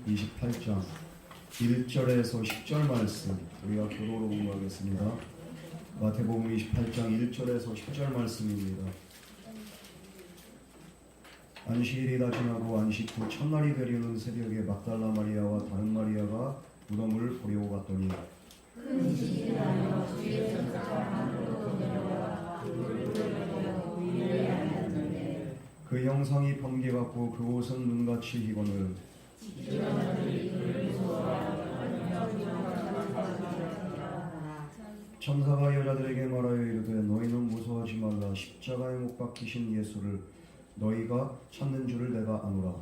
28장 1절에서 10절 말씀 우리가 교도로 공부하겠습니다. 마태복음 28장 1절에서 10절 말씀입니다. 안식일이 다 지나고 안식 후 첫날이 되려는 새벽에 막달라 마리아와 다른 마리아가 무덤을 보려고 갔더니 큰 지진이 나며 주의 천사가 하늘로 내려와 그를 부르려고 위에 앉았는데 그 형상이 번개 같고 그곳은 눈같이 희건을 지존자들이 그를 무서워하며 천사가 여자들에게 말하여 이르되 너희는 무서워하지 말라. 십자가에 못 박히신 예수를 너희가 찾는 줄을 내가 아노라.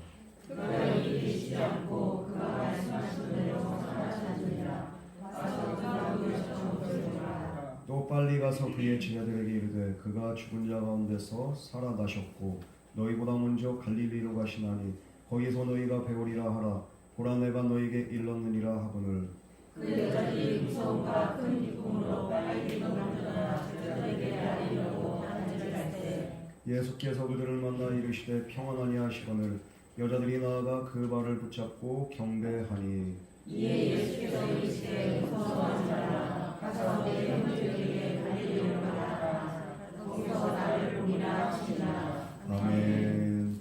그가 이를 계시지 않고 그가 말씀하신 대로 찾으리라. 가서 그가 물으셨으리라. 또 빨리 가서 그의 제자들에게 이르되 그가 죽은 자 가운데서 살아나셨고 너희보다 먼저 갈릴리로 가시나니 거기서 너희가 배우리라 하라. 보라 내가 너희에게 일렀느니라 하거늘. 그 여자들이 무서움과 큰 기쁨으로 빨리 일어나더라. 제자들에게 알리려고 하늘을 갈 때 예수께서 그들을 만나 이르시되 평안하니 하시거늘. 여자들이 나아가 그 발을 붙잡고 경배하니 이에 예수께서 이르시되 무서워하지 말라. 가서 내 형제들에게 갈릴리로 가라. 거기서 나를 보리라 하시니라. 아멘.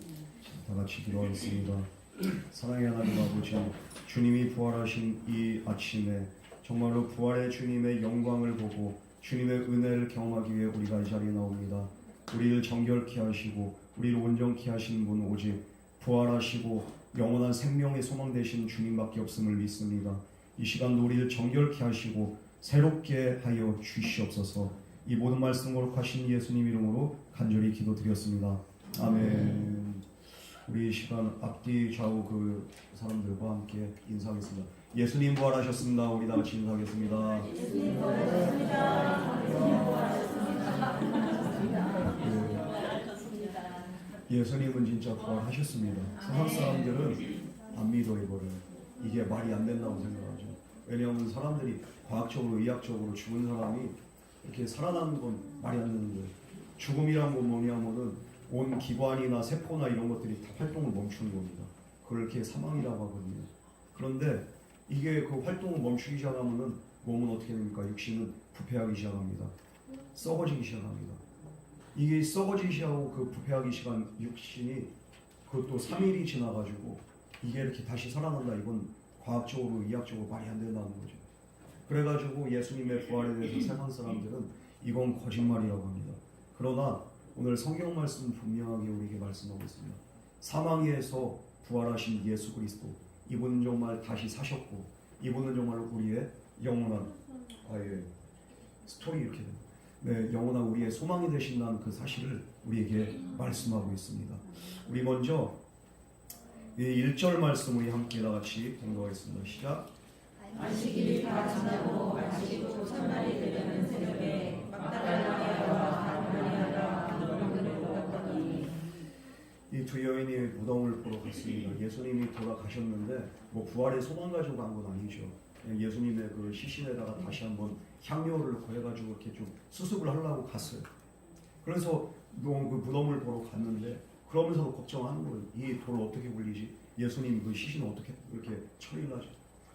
다 같이 기도하겠습니다. 사랑의 하나님 아버지, 주님이 부활하신 이 아침에 정말로 부활의 주님의 영광을 보고 주님의 은혜를 경험하기 위해 우리가 이 자리에 나옵니다. 우리를 정결케 하시고 우리를 온전케 하신 분 오직 부활하시고 영원한 생명의 소망 되신 주님밖에 없음을 믿습니다. 이 시간도 우리를 정결케 하시고 새롭게 하여 주시옵소서. 이 모든 말씀 거룩하신 예수님 이름으로 간절히 기도드렸습니다. 아멘. 우리 이 시간 앞뒤 좌우 그 사람들과 함께 인사하겠습니다. 예수님 부활하셨습니다. 우리 다 같이 인사하겠습니다. 예수님 부활하셨습니다. 예수님 부활하셨습니다. 예수님은 진짜 부활하셨습니다. 세상 사람들은 안 믿어 이거를. 이게 말이 안 된다고 생각하죠. 왜냐하면 사람들이 과학적으로 의학적으로 죽은 사람이 이렇게 살아나는 건 말이 안 되는 거예요. 죽음이란 건 뭐냐면은 온 기관이나 세포나 이런 것들이 다 활동을 멈추는 겁니다. 그걸 이렇게 사망이라고 하거든요. 그런데 이게 그 활동을 멈추기 시작하면은 몸은 어떻게 됩니까? 육신은 부패하기 시작합니다. 썩어지기 시작합니다. 이게 썩어지기 시작하고 그 부패하기 시작한 육신이 그것도 3일이 지나가지고 이게 이렇게 다시 살아난다. 이건 과학적으로 의학적으로 말이 안 된다는 거죠. 그래가지고 예수님의 부활에 대해서 세상 사람들은 이건 거짓말이라고 합니다. 그러나 오늘 성경 말씀 분명하게 우리에게 말씀하고 있습니다. 사망에서 부활하신 예수 그리스도, 이분은 정말 다시 사셨고 이분은 정말 우리의 영원한 스토리 이렇게 됩니다. 네, 영원한 우리의 소망이 되신다는 그 사실을 우리에게 말씀하고 있습니다. 우리 먼저 이 1절 말씀 우리 함께 다 같이 공부하겠습니다. 시작. 안식일이 다 지나고 안식 후 첫날이 되려는 새벽에 막달라 마리아와 다른 마리아가 무덤을 보러 갔더니 이 두 여인이 무덤을 보러 갔습니다. 예수님이 돌아가셨는데 뭐 부활의 소망 가지고 간 건 아니죠. 예수님의 그 시신에다가 다시 한번 향료를 넣고 해가지고 이렇게 좀 수습을 하려고 갔어요. 그래서 그 무덤을 보러 갔는데 그러면서도 걱정하는 거예요. 이 돌 어떻게 굴리지? 예수님 그 시신을 어떻게 이렇게 처리를 하지?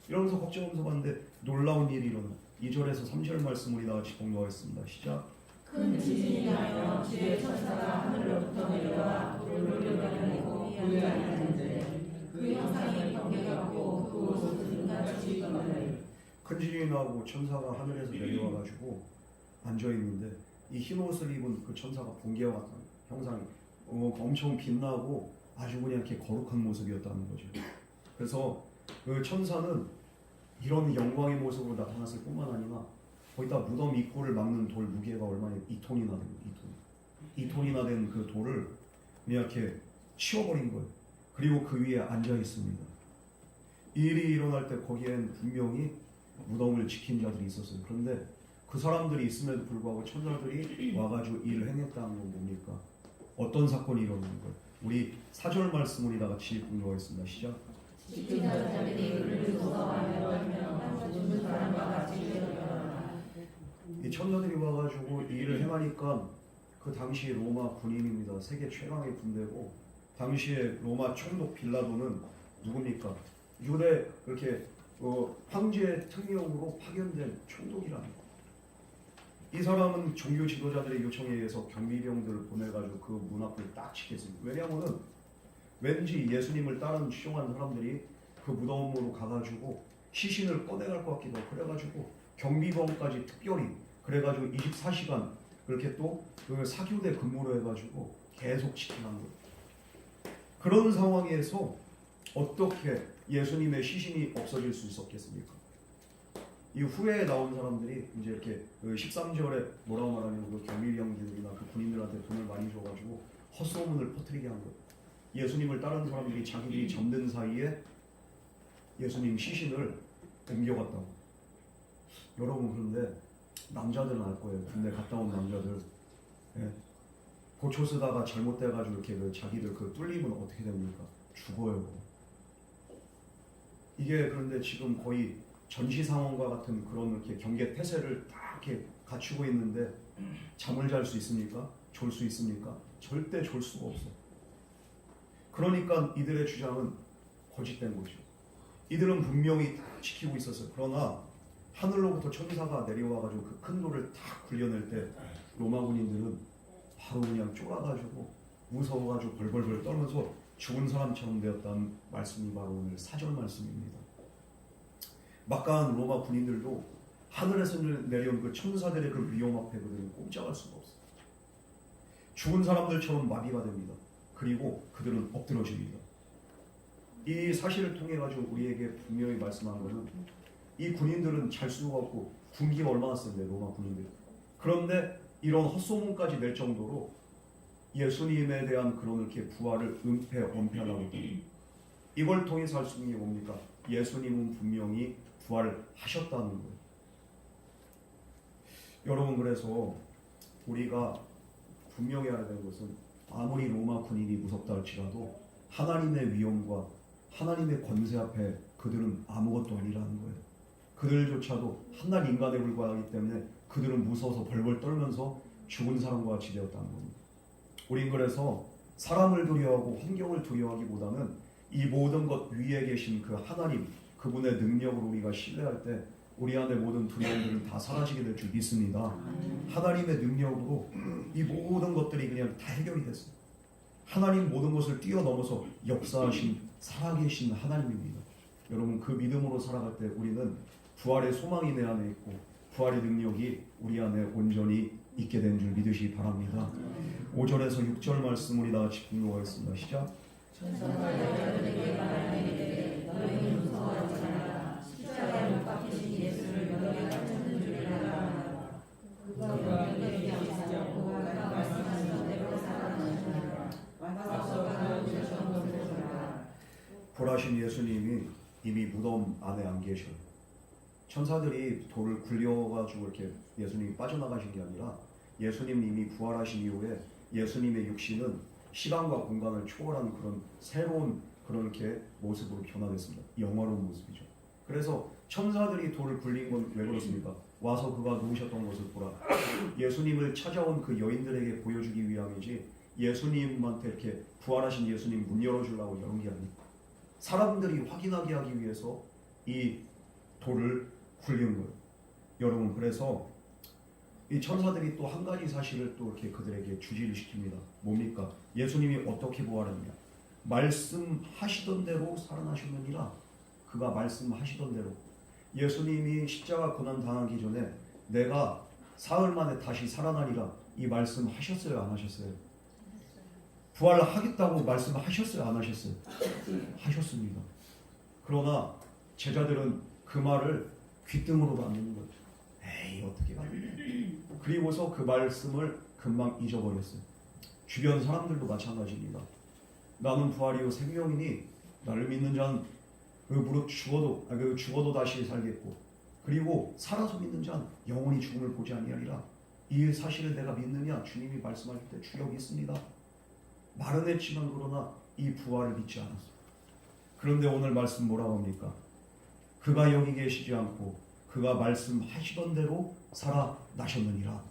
이러면서 걱정하면서 봤는데 놀라운 일이 일어나. 2절에서 3절 말씀 우리 다 같이 공부하겠습니다. 시작. 큰 지진이 나며 주의 천사가 하늘로부터 내려와 돌을 가려내고 위에 앉았는데 그 형상이 번개 같고 그곳은 눈같이 희건을 큰 지진이 나고 천사가 하늘에서 내려와가지고 앉아있는데 이 흰 옷을 입은 그 천사가 번개와 같은 형상이 엄청 빛나고 아주 그냥 이렇게 거룩한 모습이었다는 거죠. 그래서 그 천사는 이런 영광의 모습으로 나타났을 뿐만 아니라 거기다 무덤 입구를 막는 돌 무게가 얼마나 2톤이나 됩니다. 2톤이나 된 그 돌을 그냥 이렇게 치워버린 거예요. 그리고 그 위에 앉아 있습니다. 이 일이 일어날 때 거기엔 분명히 무덤을 지킨 자들이 있었어요. 그런데 그 사람들이 있음에도 불구하고 천사들이 와가지고 일을 행했다는 건 뭡니까? 어떤 사건이 일어나는 거예요? 우리 4절 말씀 우리 다 같이 공부하겠습니다. 시작. 지진자들이 그를 무서워하며 떨며 죽은 사람과 같이 되었더라. 이 천사들이 와가지고 이 일을 행하니까 그 당시 로마 군인입니다. 세계 최강의 군대고 당시에 로마 총독 빌라도는 누굽니까? 유대 이렇게 황제 특명으로 파견된 총독이랍니다. 이 사람은 종교 지도자들의 요청에 의해서 경비병들을 보내가지고 그 문 앞을 딱 지켰습니다. 왜냐하면은 왠지 예수님을 따르는 추종한 사람들이 그 무덤으로 가가지고 시신을 꺼내갈 것 같기도 하고 그래가지고 경비병까지 특별히 그래가지고 24시간 그렇게 또 그 사교대 근무를 해가지고 계속 지키는 거예요. 그런 상황에서 어떻게 예수님의 시신이 없어질 수 있었겠습니까? 이 후에 나온 사람들이 이제 이렇게 그 13절에 뭐라고 말하냐면 그 경비병들이나 그 군인들한테 돈을 많이 줘가지고 헛소문을 퍼뜨리게 한 거예요. 예수님을 따르는 사람들이 자기들이 잠든 사이에 예수님 시신을 옮겨갔다고. 여러분 그런데 남자들은 알 거예요. 군대 갔다 온 남자들. 예. 고초 쓰다가 잘못돼가지고 이렇게 그 자기들 그 뚫리면 어떻게 됩니까? 죽어요. 이게 그런데 지금 거의 전시 상황과 같은 그런 이렇게 경계 태세를 딱 이렇게 갖추고 있는데 잠을 잘 수 있습니까? 졸 수 있습니까? 절대 졸 수가 없어. 그러니까 이들의 주장은 거짓된 거죠. 이들은 분명히 다 지키고 있었어요. 그러나 하늘로부터 천사가 내려와가지고 그 큰 돌을 탁 굴려낼 때 로마 군인들은 바로 그냥 쫄아가지고 무서워가지고 벌벌벌 떨면서 죽은 사람처럼 되었다는 말씀이 바로 오늘 4절 말씀입니다. 막강한 로마 군인들도 하늘에서 내려온 그 천사들의 그 위험 앞에 그들은 꼼짝할 수가 없어요. 죽은 사람들처럼 마비가 됩니다. 그리고 그들은 엎드러집니다. 이 사실을 통해 가지고 우리에게 분명히 말씀하는 것은 이 군인들은 잘 수가 없고 군기가 얼마나 센데 로마 군인들. 그런데 이런 헛소문까지 낼 정도로 예수님에 대한 그런 이렇게 부활을 엄폐하려고 했더니 이걸 통해서 할 수 있는 게 뭡니까? 예수님은 분명히 부활을 하셨다는 거예요. 여러분 그래서 우리가 분명히 알아야 되는 것은 아무리 로마 군인이 무섭다 할지라도 하나님의 위엄과 하나님의 권세 앞에 그들은 아무것도 아니라는 거예요. 그들조차도 한낱 인간에 불과하기 때문에 그들은 무서워서 벌벌 떨면서 죽은 사람과 같이 되었다는 겁니다. 우린 그래서 사람을 두려워하고 환경을 두려워하기보다는 이 모든 것 위에 계신 그 하나님, 그분의 능력을 우리가 신뢰할 때 우리 안에 모든 두려움들은 다 사라지게 될 줄 믿습니다. 하나님의 능력으로 이 모든 것들이 그냥 다 해결이 됐어요. 하나님 모든 것을 뛰어넘어서 역사하신 살아계신 하나님입니다. 여러분 그 믿음으로 살아갈 때 우리는 부활의 소망이 내 안에 있고 부활의 능력이 우리 안에 온전히 있게 된 줄 믿으시기 바랍니다. 5절에서 6절 말씀 우리 다 같이 공독하겠습니다. 시작. 천사가 여자들에게 말하기를 너희는 무서워하지 말라. 십자가에 못 박히신 예수를 너희가 찾는 줄이라. 그가 너희에게 오시지 않고 내가 말씀하신 대로 살아나시니라. 와서 가르치셨던 것을 보라. 부활하신 예수님이 이미 무덤 안에 안 계셔요. 천사들이 돌을 굴려가지고 이렇게 예수님이 빠져나가신 게 아니라 예수님 이미 부활하신 이후에 예수님의 육신은 시간과 공간을 초월한 그런 새로운 그런 이렇게 모습으로 변화됐습니다. 영화로운 모습이죠. 그래서 천사들이 돌을 굴린 건 왜 그렇습니까? 와서 그가 누우셨던 것을 보라. 예수님을 찾아온 그 여인들에게 보여주기 위함이지 예수님한테 이렇게 부활하신 예수님 문 열어주려고 여는 게 아니에요. 사람들이 확인하게 하기 위해서 이 돌을 굴린 거예요. 여러분 그래서 이 천사들이 또 한 가지 사실을 또 이렇게 그들에게 주지를 시킵니다. 뭡니까? 예수님이 어떻게 부활했냐? 말씀하시던 대로 살아나셨느니라. 그가 말씀하시던 대로 예수님이 십자가 고난 당하기 전에 내가 사흘 만에 다시 살아나리라 이 말씀하셨어요? 안 하셨어요? 부활하겠다고 말씀하셨어요? 안 하셨어요? 하셨습니다. 그러나 제자들은 그 말을 귓등으로도 안 듣는 거죠. 에이 어떻게 가냐. 그리고서 그 말씀을 금방 잊어버렸어요. 주변 사람들도 마찬가지입니다. 나는 부활이요 생명이니 나를 믿는 자는 무릇 죽어도 다시 살겠고 그리고 살아서 믿는 자는 영원히 죽음을 보지 아니하리라. 이 사실을 내가 믿느냐? 주님이 말씀하실 때 주여 믿습니다. 말은 했지만 그러나 이 부활을 믿지 않았어요. 그런데 오늘 말씀 뭐라고 합니까? 그가 여기 계시지 않고 그가 말씀하시던 대로 살아나셨느니라.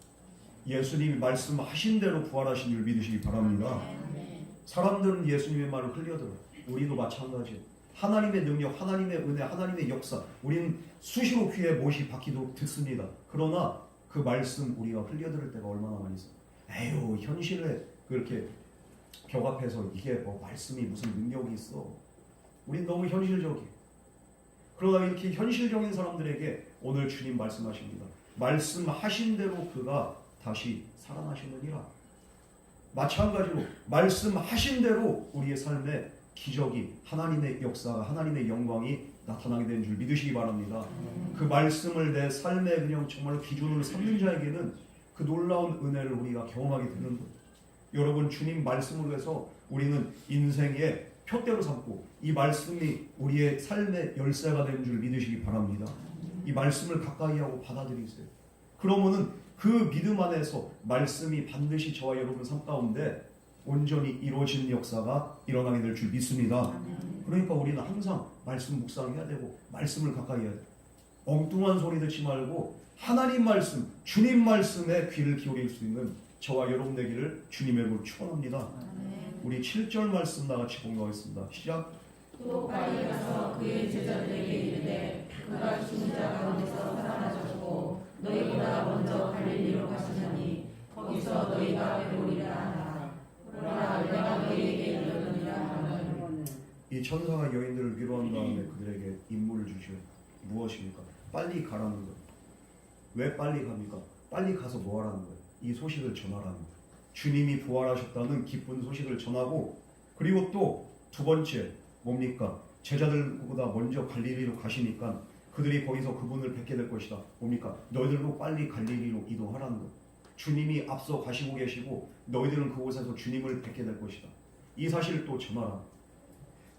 예수님이 말씀하신 대로 부활하신 줄 믿으시기 바랍니다. 사람들은 예수님의 말을 흘려들어요. 우리도 마찬가지예요. 하나님의 능력, 하나님의 은혜, 하나님의 역사, 우리는 수시로 귀에 못이 박히도록 듣습니다. 그러나 그 말씀 우리가 흘려들을 때가 얼마나 많이 있어요. 에휴, 현실에 그렇게 벽 앞에서 이게 뭐 말씀이 무슨 능력이 있어. 우린 너무 현실적이에요. 그러나 이렇게 현실적인 사람들에게 오늘 주님 말씀하십니다. 말씀하신 대로 그가 다시 살아나시느니라. 마찬가지로 말씀하신 대로 우리의 삶에 기적이, 하나님의 역사가, 하나님의 영광이 나타나게 된 줄 믿으시기 바랍니다. 그 말씀을 내 삶의 그냥 정말 기준으로 삼는 자에게는 그 놀라운 은혜를 우리가 경험하게 되는 거예요. 여러분, 주님 말씀으로 해서 우리는 인생의 표대로 삼고 이 말씀이 우리의 삶의 열쇠가 된 줄 믿으시기 바랍니다. 이 말씀을 가까이 하고 받아들이세요. 그러면은 그 믿음 안에서 말씀이 반드시 저와 여러분 삶 가운데 온전히 이루어진 역사가 일어나게 될 줄 믿습니다. 그러니까 우리는 항상 말씀 묵상해야 되고 말씀을 가까이 해야 돼요. 엉뚱한 소리 듣지 말고 하나님 말씀, 주님 말씀에 귀를 기울일 수 있는 저와 여러분 되기를 주님의 이름으로 축원합니다. 우리 7절 말씀 나같이 공부하겠습니다. 시작. 또 빨리 가서 그의 제자들에게 이르되 그가 죽은 자 가운데서 살아나셨고 너희보다 먼저 갈릴리로 가시나니 거기서 너희가 배우리라 하라. 보라, 내가 너희에게 이르노니라 하는. 이 천사가 여인들을 위로한 다음에 그들에게 임무를 주시오. 무엇입니까? 빨리 가라는 거예요. 왜 빨리 갑니까? 빨리 가서 뭐 하라는 거예요? 이 소식을 전하라는 거예요. 주님이 부활하셨다는 기쁜 소식을 전하고, 그리고 또 두 번째 뭡니까? 제자들보다 먼저 갈릴리로 가시니까 그들이 거기서 그분을 뵙게 될 것이다. 뭡니까? 너희들도 빨리 갈릴리로 이동하라는 거예요. 주님이 앞서 가시고 계시고 너희들은 그곳에서 주님을 뵙게 될 것이다. 이 사실을 또 전하라.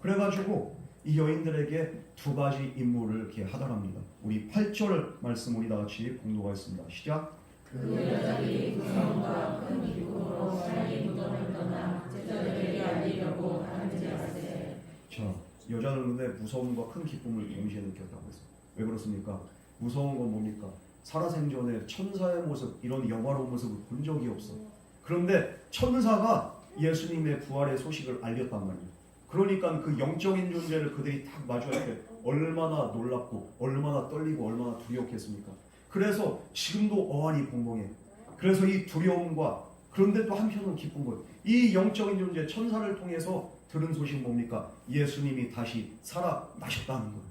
그래가지고 이 여인들에게 두 가지 임무를 이렇게 하더랍니다. 우리 8절 말씀 우리 다 같이 공독하겠습니다. 시작. 그 여자들이 무서움과 큰 기쁨으로 빨리 무덤을 떠나 제자들에게 알리려고 다른지라세. 자, 여자는 근데 무서움과 큰 기쁨을 동시에 느꼈다고 했어요. 왜 그렇습니까? 무서운 건 뭡니까? 살아생전에 천사의 모습, 이런 영화로운 모습을 본 적이 없어. 그런데 천사가 예수님의 부활의 소식을 알렸단 말이에요. 그러니까 그 영적인 존재를 그들이 딱 마주할 때 얼마나 놀랍고 얼마나 떨리고 얼마나 두려웠겠습니까? 그래서 지금도 어안이 벙벙해. 그래서 이 두려움과, 그런데 또 한편으로 기쁜 거예요. 이 영적인 존재 천사를 통해서 들은 소식 뭡니까? 예수님이 다시 살아나셨다는 거예요.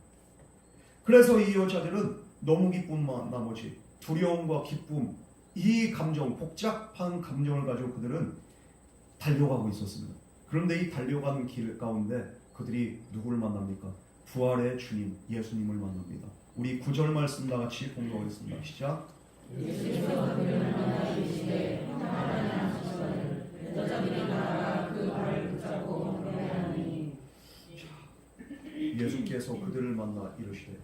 그래서 이 여자들은 너무 기쁜 나머지 두려움과 기쁨, 이 감정, 복잡한 감정을 가지고 그들은 달려가고 있었습니다. 그런데 이 달려가는 길 가운데 그들이 누구를 만납니까? 부활의 주님, 예수님을 만납니다. 우리 9절 말씀 다 같이 공부하겠습니다. 시작. 예수께서 그를 만나 이르시되 나가라니 하시거늘 여자들이 나아가 그 발을 붙잡고 경배하니. 예수께서 그들을 만나 이르시되,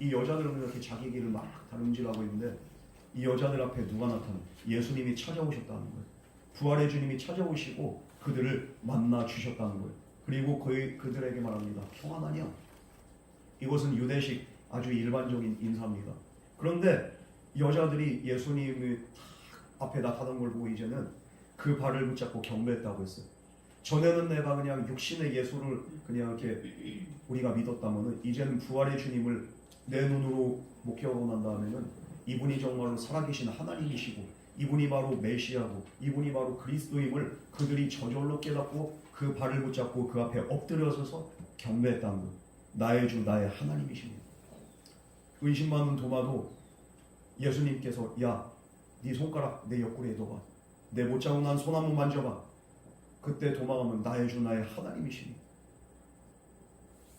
이 여자들은 이렇게 자기 길을 막 다름질하고 있는데 이 여자들 앞에 누가 나타나? 예수님이 찾아오셨다는 거예요. 부활의 주님이 찾아오시고 그들을 만나 주셨다는 거예요. 그리고 그들에게 말합니다. 평안하냐? 이것은 유대식 아주 일반적인 인사입니다. 그런데 여자들이 예수님이 앞에 나타난 걸 보고 이제는 그 발을 붙잡고 경배했다고 했어요. 전에는 내가 그냥 육신의 예수를 그냥 이렇게 우리가 믿었다면은 이제는 부활의 주님을 내 눈으로 목격하고 난 다음에는 이분이 정말로 살아계신 하나님이시고 이분이 바로 메시아고 이분이 바로 그리스도임을 그들이 저절로 깨닫고 그 발을 붙잡고 그 앞에 엎드려서서 경배했다는 것. 나의 주 나의 하나님이십니다. 의심 많은 도마도 예수님께서 야, 네 손가락 내 옆구리에 넣어봐. 내 못 잡고 난 손 한번 만져봐. 그때 도마가면 나의 주 나의 하나님이십니다.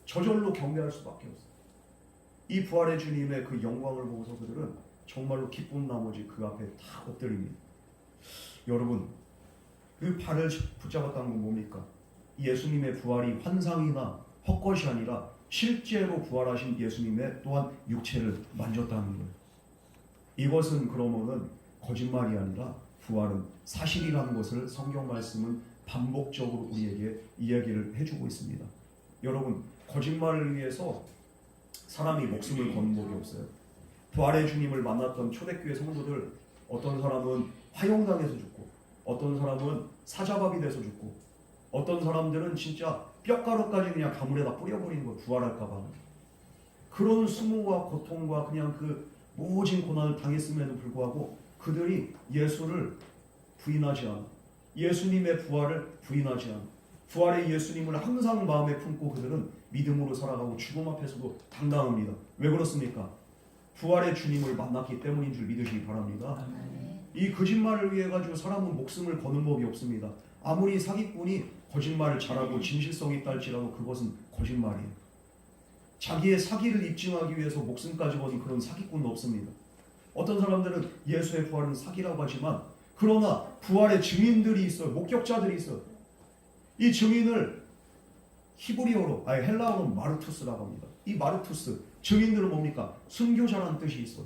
저절로 경배할 수밖에 없어요. 이 부활의 주님의 그 영광을 보고서 그들은 정말로 기쁜 나머지 그 앞에 다 엎드립니다. 여러분, 그 발을 붙잡았다는 건 뭡니까? 예수님의 부활이 환상이나 헛것이 아니라 실제로 부활하신 예수님의 또한 육체를 만졌다는 거예요. 이것은 그러면은 거짓말이 아니라 부활은 사실이라는 것을 성경 말씀은 반복적으로 우리에게 이야기를 해주고 있습니다. 여러분, 거짓말을 위해서 사람이 목숨을 거는 법이 없어요. 부활의 주님을 만났던 초대교회 성도들, 어떤 사람은 화형당해서 죽고 어떤 사람은 사자밥이 돼서 죽고 어떤 사람들은 진짜 뼈가루까지 그냥 가물에다 뿌려버리는 거 부활할까 봐. 그런 수모와 고통과 그냥 그 모진 고난을 당했음에도 불구하고 그들이 예수를 부인하지 않아. 예수님의 부활을 부인하지 않아. 부활의 예수님을 항상 마음에 품고 그들은 믿음으로 살아가고 죽음 앞에서도 당당합니다. 왜 그렇습니까? 부활의 주님을 만났기 때문인 줄 믿으시기 바랍니다. 이 거짓말을 위해 가지고 사람은 목숨을 거는 법이 없습니다. 아무리 사기꾼이 거짓말을 잘하고 진실성이 있다 할지라도 그것은 거짓말이에요. 자기의 사기를 입증하기 위해서 목숨까지 거는 그런 사기꾼은 없습니다. 어떤 사람들은 예수의 부활은 사기라고 하지만 그러나 부활의 증인들이 있어요. 목격자들이 있어요. 이 증인을 헬라어로 마르투스라고 합니다. 이 마르투스 증인들은 뭡니까? 순교자라는 뜻이 있어.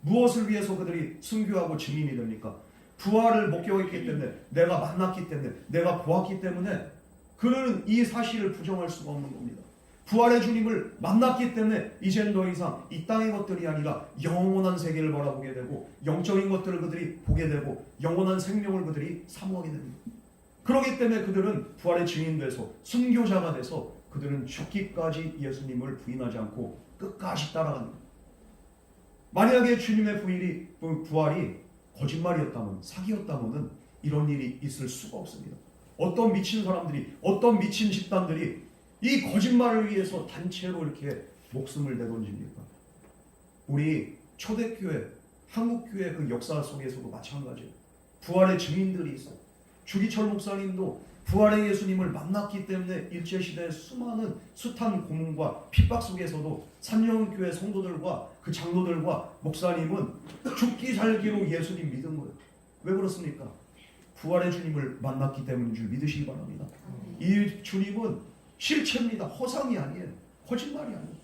무엇을 위해서 그들이 순교하고 증인이 됩니까? 부활을 목격했기 때문에, 내가 만났기 때문에, 내가 보았기 때문에 그들은 이 사실을 부정할 수가 없는 겁니다. 부활의 주님을 만났기 때문에 이젠 더 이상 이 땅의 것들이 아니라 영원한 세계를 바라보게 되고 영적인 것들을 그들이 보게 되고 영원한 생명을 그들이 사모하게 됩니다. 그렇기 때문에 그들은 부활의 증인돼서 순교자가 돼서 그들은 죽기까지 예수님을 부인하지 않고 끝까지 따라갑니다. 만약에 주님의 부활이 거짓말이었다면, 사기였다면 이런 일이 있을 수가 없습니다. 어떤 미친 사람들이, 어떤 미친 집단들이 이 거짓말을 위해서 단체로 이렇게 목숨을 내던집니까? 우리 초대교회, 한국교회 그 역사 속에서도 마찬가지예요. 부활의 증인들이 있어요. 주기철 목사님도 부활의 예수님을 만났기 때문에 일제시대의 수많은 숱한 고문과 핍박 속에서도 산영교회 성도들과 그 장로들과 목사님은 죽기 살기로 예수님 믿은 거예요. 왜 그렇습니까? 부활의 주님을 만났기 때문인 줄 믿으시기 바랍니다. 이 주님은 실체입니다. 허상이 아니에요. 거짓말이 아니에요.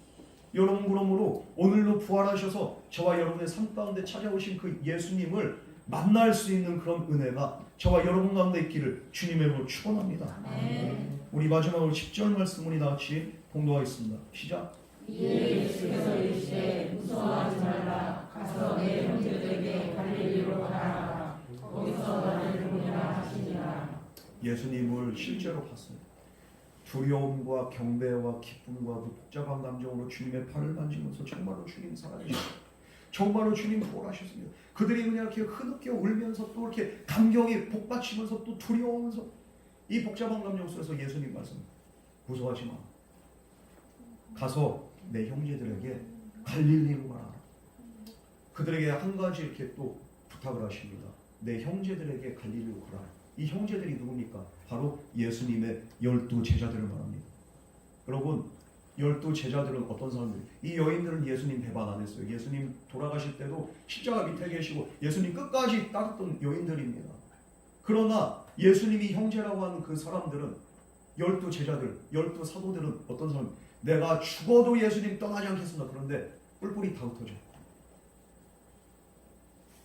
여러분, 그러므로 오늘도 부활하셔서 저와 여러분의 삶 가운데 찾아오신 그 예수님을 만날 수 있는 그런 은혜가 저와 여러분 가운데 있기를 주님의 이름으로 축원합니다. 우리 마지막으로 10절 말씀 우리 다 같이 봉독하겠습니다. 시작. 이에 예수께서 이르시되 무서워하지 말라. 가서 내 형제들에게 갈릴리로 가라. 거기서 나를 보리라 하시니라. 예수님을 실제로 봤어요. 두려움과 경배와 기쁨과 그 복잡한 감정으로 주님의 팔을 만지면서 정말로 주님 살아계셨어요. 정말로 주님 부활하셨습니다. 그들이 그냥 이렇게 흐느껴 울면서 또 이렇게 감격이 복받치면서 또 두려워하면서 이 복잡한 감정 속에서 예수님 말씀, 무서워하지 마. 가서 내 형제들에게 갈릴리로 가라. 그들에게 한 가지 이렇게 또 부탁을 하십니다. 내 형제들에게 갈릴리로 가라. 이 형제들이 누굽니까? 바로 예수님의 12 제자들을 말합니다. 여러분, 12 제자들은 어떤 사람들이? 이 여인들은 예수님 배반 안 했어요. 예수님 돌아가실 때도 십자가 밑에 계시고 예수님 끝까지 따랐던 여인들입니다. 그러나 예수님이 형제라고 하는 그 사람들은 12 제자들, 12 사도들은 어떤 사람? 내가 죽어도 예수님 떠나지 않겠습니다. 그런데 뿔뿔이 다 흩어져.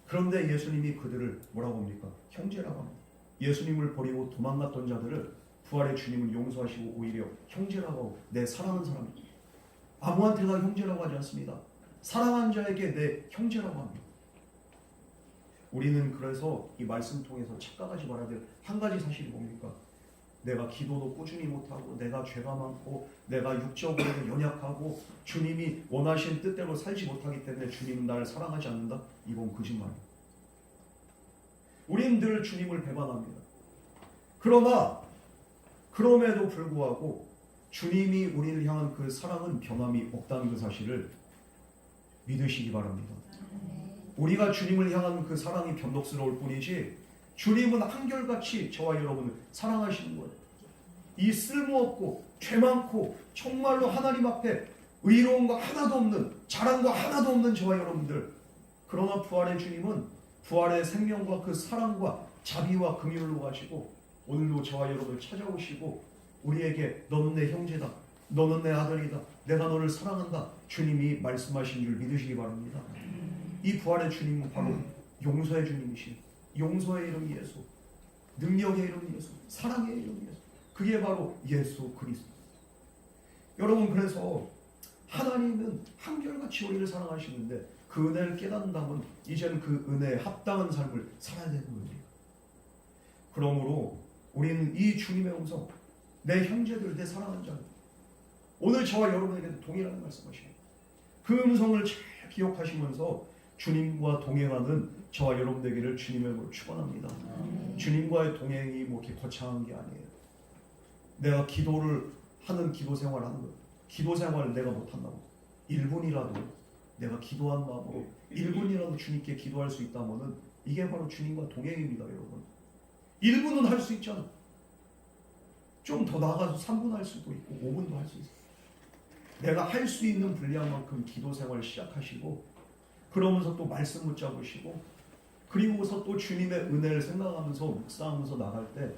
그런데 예수님이 그들을 뭐라고 합니까? 형제라고 합니다. 예수님을 버리고 도망갔던 자들을 부활의 주님은 용서하시고 오히려 형제라고 하고, 내 사랑하는 사람, 아무한테나 형제라고 하지 않습니다. 사랑한 자에게 내 형제라고 합니다. 우리는 그래서 이 말씀 통해서 착각하지 말아야 될 한 가지 사실이 뭡니까? 내가 기도도 꾸준히 못하고, 내가 죄가 많고, 내가 육적으로 연약하고, 주님이 원하신 뜻대로 살지 못하기 때문에 주님은 나를 사랑하지 않는다? 이건 거짓말이에요. 우리는 늘 주님을 배반합니다. 그러나 그럼에도 불구하고 주님이 우리를 향한 그 사랑은 변함이 없다는 그 사실을 믿으시기 바랍니다. 우리가 주님을 향한 그 사랑이 변덕스러울 뿐이지 주님은 한결같이 저와 여러분을 사랑하시는 거예요. 이 쓸모없고 죄 많고 정말로 하나님 앞에 의로운 거 하나도 없는, 잘한 거 하나도 없는 저와 여러분들, 그러나 부활의 주님은 부활의 생명과 그 사랑과 자비와 긍휼로 가지고 오늘도 저와 여러분을 찾아오시고 우리에게 너는 내 형제다, 너는 내 아들이다, 내가 너를 사랑한다, 주님이 말씀하신 줄 믿으시기 바랍니다. 이 부활의 주님은 바로 용서의 주님이신, 용서의 이름 예수, 능력의 이름 예수, 사랑의 이름 예수, 그게 바로 예수 그리스도. 여러분, 그래서 하나님은 한결같이 우리를 사랑하시는데 그 은혜를 깨닫는다면 이제는 그 은혜에 합당한 삶을 살아야 되는 겁니다. 그러므로 우리는 이 주님의 음성, 내 형제들, 내 사랑하는 자들, 오늘 저와 여러분에게도 동일한 말씀하십니다. 그 음성을 잘 기억하시면서 주님과 동행하는 저와 여러분 되기를 주님의 이름으로 축원합니다. 주님과의 동행이 뭐 이렇게 거창한 게 아니에요. 내가 기도를 하는 기도 생활을 하는 거예요. 기도 생활을 내가 못한다고 1분이라도 내가 기도한 마음으로 1분이라도 주님께 기도할 수 있다면은 이게 바로 주님과 동행입니다, 여러분. 1분은 할 수 있잖아. 좀 더 나아가서 3분 할 수도 있고 5분도 할 수 있어요. 내가 할 수 있는 분량만큼 기도 생활을 시작하시고, 그러면서 또 말씀 붙잡으시고, 그리고서 또 주님의 은혜를 생각하면서 묵상하면서 나갈 때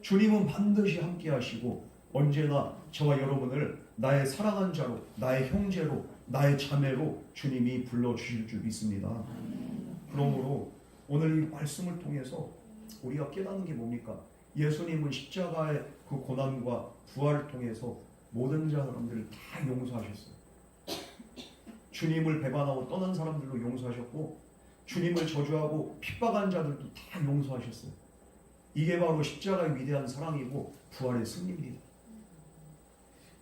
주님은 반드시 함께 하시고 언제나 저와 여러분을 나의 사랑하는 자로, 나의 형제로, 나의 자매로 주님이 불러주실 줄 믿습니다. 그러므로 오늘 이 말씀을 통해서 우리가 깨닫는 게 뭡니까? 예수님은 십자가의 그 고난과 부활을 통해서 모든 사람들을 다 용서하셨어요. 주님을 배반하고 떠난 사람들도 용서하셨고, 주님을 저주하고 핍박한 자들도 다 용서하셨어요. 이게 바로 십자가의 위대한 사랑이고 부활의 승리입니다.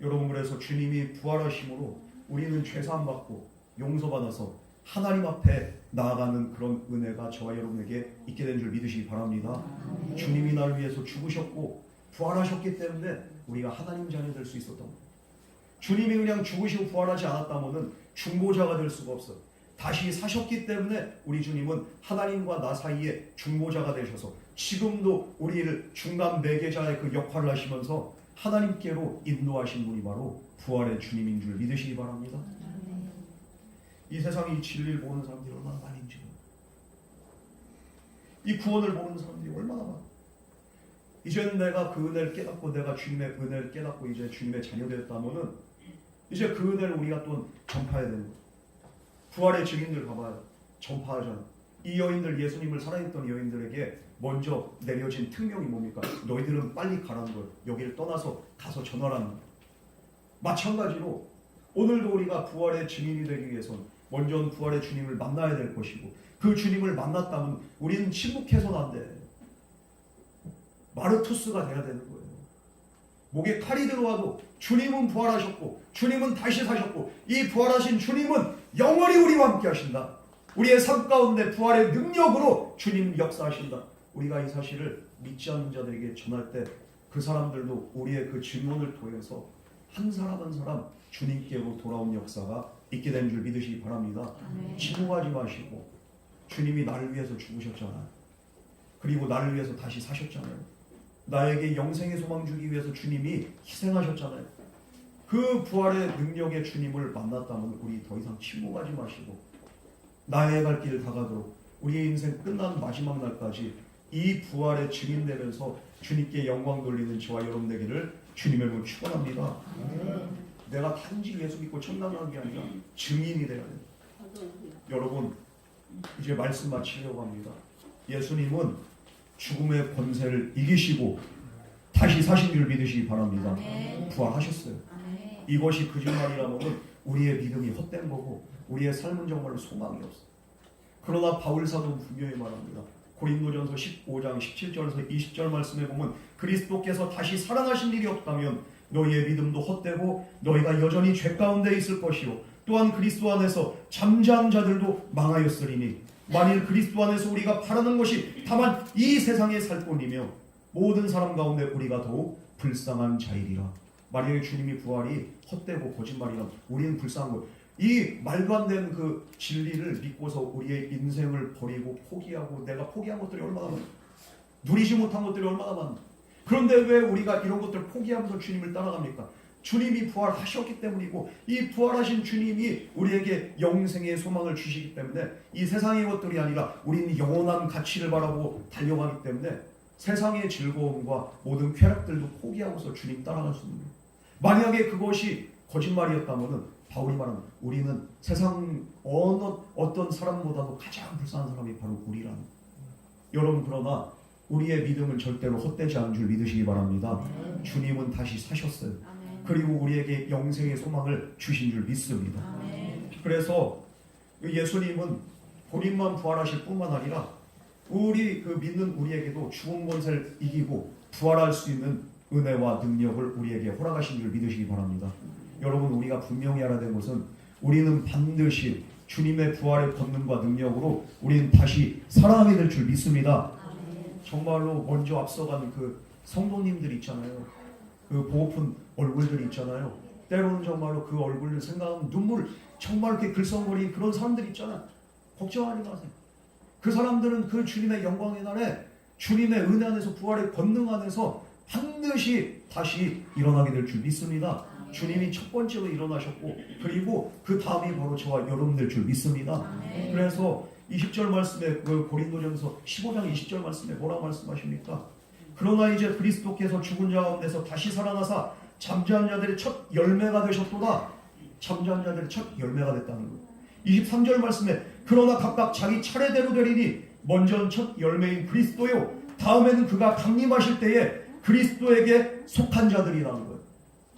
여러분, 그래서 주님이 부활하심으로 우리는 죄사함 받고 용서받아서 하나님 앞에 나아가는 그런 은혜가 저와 여러분에게 있게 된 줄 믿으시기 바랍니다. 주님이 나를 위해서 죽으셨고 부활하셨기 때문에 우리가 하나님 자녀 될 수 있었던 거예요. 주님이 그냥 죽으시고 부활하지 않았다면 중보자가 될 수가 없어요. 다시 사셨기 때문에 우리 주님은 하나님과 나 사이에 중보자가 되셔서 지금도 우리를 중간 매개자의 그 역할을 하시면서 하나님께로 인도하신 분이 바로 부활의 주님인 줄 믿으시기 바랍니다. 이 세상에 이 진리를 보는 사람들이 얼마나 많은지, 이 구원을 보는 사람들이 얼마나 많아. 이제는 내가 그 은혜를 깨닫고, 내가 주님의 은혜를 깨닫고 이제 주님의 자녀 되었다면은 이제 그 은혜를 우리가 또 전파해야 되는 거예요. 부활의 증인들 가봐요. 전파하잖아. 이 여인들, 예수님을 사랑했던 여인들에게 먼저 내려진 특명이 뭡니까? 너희들은 빨리 가라는 거예요. 여기를 떠나서 가서 전하라는 거예요. 마찬가지로 오늘도 우리가 부활의 증인이 되기 위해서는 먼저 부활의 주님을 만나야 될 것이고, 그 주님을 만났다면 우리는 침묵해서는 안 돼. 마르투스가 돼야 되는 거예요. 목에 칼이 들어와도 주님은 부활하셨고 주님은 다시 사셨고, 이 부활하신 주님은 영원히 우리와 함께 하신다. 우리의 삶 가운데 부활의 능력으로 주님 역사하신다. 우리가 이 사실을 믿지 않는 자들에게 전할 때 그 사람들도 우리의 그 증언을 통해서 한 사람 한 사람 주님께로 돌아온 역사가 있게 된 줄 믿으시기 바랍니다. 침묵하지 마시고, 주님이 나를 위해서 죽으셨잖아요. 그리고 나를 위해서 다시 사셨잖아요. 나에게 영생의 소망 주기 위해서 주님이 희생하셨잖아요. 그 부활의 능력의 주님을 만났다면 우리 더 이상 침묵하지 마시고 나의 갈 길을 다가도록 우리의 인생 끝난 마지막 날까지 이 부활의 증인 되면서 주님께 영광 돌리는 저와 여러분 되기를 주님의 이름으로 축원합니다. 내가 단지 예수 믿고 천당 가는 게 아니라 증인이 되어야 돼요. 여러분, 이제 말씀 마치려고 합니다. 예수님은 죽음의 권세를 이기시고 다시 사신 줄 믿으시기 바랍니다. 부활하셨어요. 이것이 거짓말이라면 우리의 믿음이 헛된 거고 우리의 삶은 정말로 소망이 없어요. 그러나 바울 사도는 분명히 말합니다. 고린도전서 15장 17절에서 20절 말씀에 보면 그리스도께서 다시 살아나신 일이 없다면 너희의 믿음도 헛되고 너희가 여전히 죄 가운데 있을 것이요 또한 그리스도 안에서 잠잠한 자들도 망하였으리니 만일 그리스도 안에서 우리가 바라는 것이 다만 이 세상의 살 뿐이며 모든 사람 가운데 우리가 더욱 불쌍한 자이리라. 만약에 주님이 부활이 헛되고 거짓말이라면 우리는 불쌍한 거예요. 이 말도 안 되는 그 진리를 믿고서 우리의 인생을 버리고 포기하고 내가 포기한 것들이 얼마나 많아, 누리지 못한 것들이 얼마나 많아. 그런데 왜 우리가 이런 것들을 포기하면서 주님을 따라갑니까? 주님이 부활하셨기 때문이고 이 부활하신 주님이 우리에게 영생의 소망을 주시기 때문에 이 세상의 것들이 아니라 우리는 영원한 가치를 바라보고 달려가기 때문에 세상의 즐거움과 모든 쾌락들도 포기하고서 주님 따라갈 수 있는 거예요. 만약에 그것이 거짓말이었다면 바울이 말하는 우리는 세상 어떤 사람보다도 가장 불쌍한 사람이 바로 우리라는 거예요. 여러분, 그러나 우리의 믿음은 절대로 헛되지 않은 줄 믿으시기 바랍니다. 주님은 다시 사셨어요. 그리고 우리에게 영생의 소망을 주신 줄 믿습니다. 그래서 예수님은 본인만 부활하실 뿐만 아니라 우리 그 믿는 우리에게도 죽음 권세를 이기고 부활할 수 있는 은혜와 능력을 우리에게 허락하신 줄 믿으시기 바랍니다. 여러분, 우리가 분명히 알아야 될 것은 우리는 반드시 주님의 부활의 권능과 능력으로 우리는 다시 살아나게 될 줄 믿습니다. 정말로 먼저 앞서간 그 성도님들 있잖아요. 그 보고픈 얼굴들 있잖아요. 때로는 정말로 그 얼굴을 생각하면 눈물 정말 이렇게 글썽거리는 그런 사람들 있잖아요. 걱정하지 마세요. 그 사람들은 그 주님의 영광의 날에 주님의 은혜 안에서 부활의 권능 안에서 반드시 다시 일어나게 될 줄 믿습니다. 주님이 첫 번째로 일어나셨고 그리고 그 다음이 바로 저와 여러분들 줄 믿습니다. 그래서 20절 말씀에 그 고린도전서 15장 20절 말씀에 뭐라고 말씀하십니까? 그러나 이제 그리스도께서 죽은 자 가운데서 다시 살아나사 잠자는 자들의 첫 열매가 되셨도다. 잠자는 자들의 첫 열매가 됐다는 거예요. 23절 말씀에 그러나 각각 자기 차례대로 되리니 먼저는 첫 열매인 그리스도요 다음에는 그가 강림하실 때에 그리스도에게 속한 자들이라는 거예요.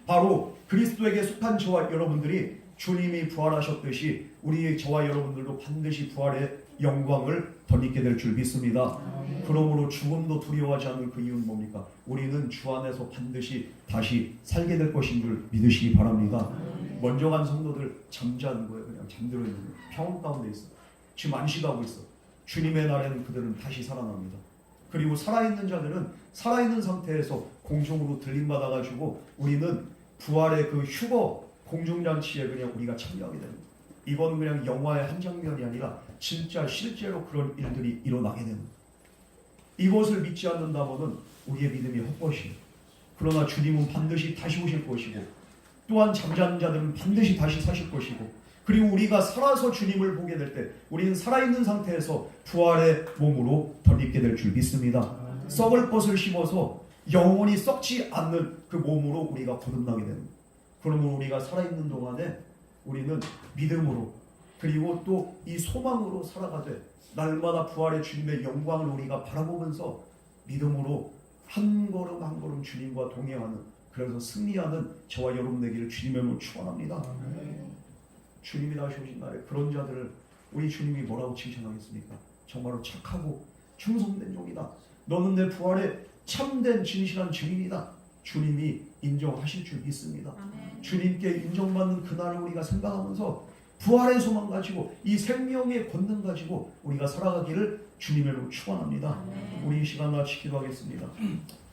바로 그리스도에게 속한 저와 여러분들이 주님이 부활하셨듯이 우리 저와 여러분들도 반드시 부활의 영광을 덧입게 될 줄 믿습니다. 그러므로 죽음도 두려워하지 않는 그 이유는 뭡니까? 우리는 주 안에서 반드시 다시 살게 될 것인 줄 믿으시기 바랍니다. 먼저 간 성도들 잠자는 거예요. 그냥 잠들어 있는 거예요. 평온 가운데 있어. 지금 안식하고 있어. 주님의 날에는 그들은 다시 살아납니다. 그리고 살아있는 자들은 살아있는 상태에서 공중으로 들림받아가지고 우리는 부활의 그 휴거 공중잔치에 그냥 우리가 참여하게 됩니다. 이건 그냥 영화의 한 장면이 아니라 진짜 실제로 그런 일들이 일어나게 됩니다. 이것을 믿지 않는다면 우리의 믿음이 헛것이에요. 그러나 주님은 반드시 다시 오실 것이고 또한 잠자는 자들은 반드시 다시 사실 것이고 그리고 우리가 살아서 주님을 보게 될 때 우리는 살아있는 상태에서 부활의 몸으로 덧입게 될 줄 믿습니다. 썩을 것을 씹어서 영원히 썩지 않는 그 몸으로 우리가 거듭나게 됩니다. 그러면 우리가 살아있는 동안에 우리는 믿음으로 그리고 또 이 소망으로 살아가되 날마다 부활의 주님의 영광을 우리가 바라보면서 믿음으로 한 걸음 한 걸음 주님과 동행하는 그래서 승리하는 저와 여러분 되기를 주님의 이름으로 축원합니다. 주님이 다시 오신 날에 그런 자들을 우리 주님이 뭐라고 칭찬하겠습니까? 정말로 착하고 충성된 종이다. 너는 내 부활의 참된 진실한 증인이다. 주님이 인정하실 줄 믿습니다. 주님께 인정받는 그날을 우리가 생각하면서 부활의 소망 가지고 이 생명의 권능 가지고 우리가 살아가기를 주님의 이름으로 축원합니다. 우리 이 시간 같이 기도하겠습니다.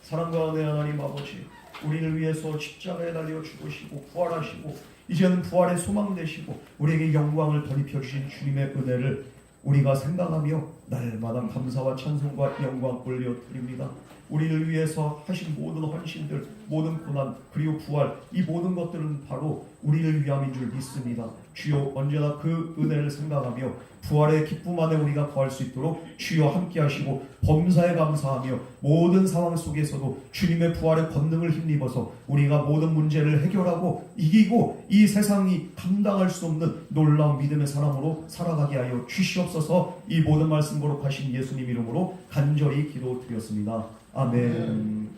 사랑과 은혜 하나님 아버지, 우리를 위해서 십자가에 달려 죽으시고 부활하시고 이제는 부활의 소망 되시고 우리에게 영광을 덧입혀 주신 주님의 은혜를 우리가 생각하며 날마다 감사와 찬송과 영광 올려드립니다. 우리를 위해서 하신 모든 헌신들, 모든 고난, 그리고 부활, 이 모든 것들은 바로 우리를 위함인 줄 믿습니다. 주여 언제나 그 은혜를 생각하며 부활의 기쁨 안에 우리가 거할 수 있도록 주여 함께 하시고 범사에 감사하며 모든 상황 속에서도 주님의 부활의 권능을 힘입어서 우리가 모든 문제를 해결하고 이기고 이 세상이 감당할 수 없는 놀라운 믿음의 사람으로 살아가게 하여 주시옵소서. 이 모든 말씀 거룩하신 예수님 이름으로 간절히 기도드렸습니다. 아멘.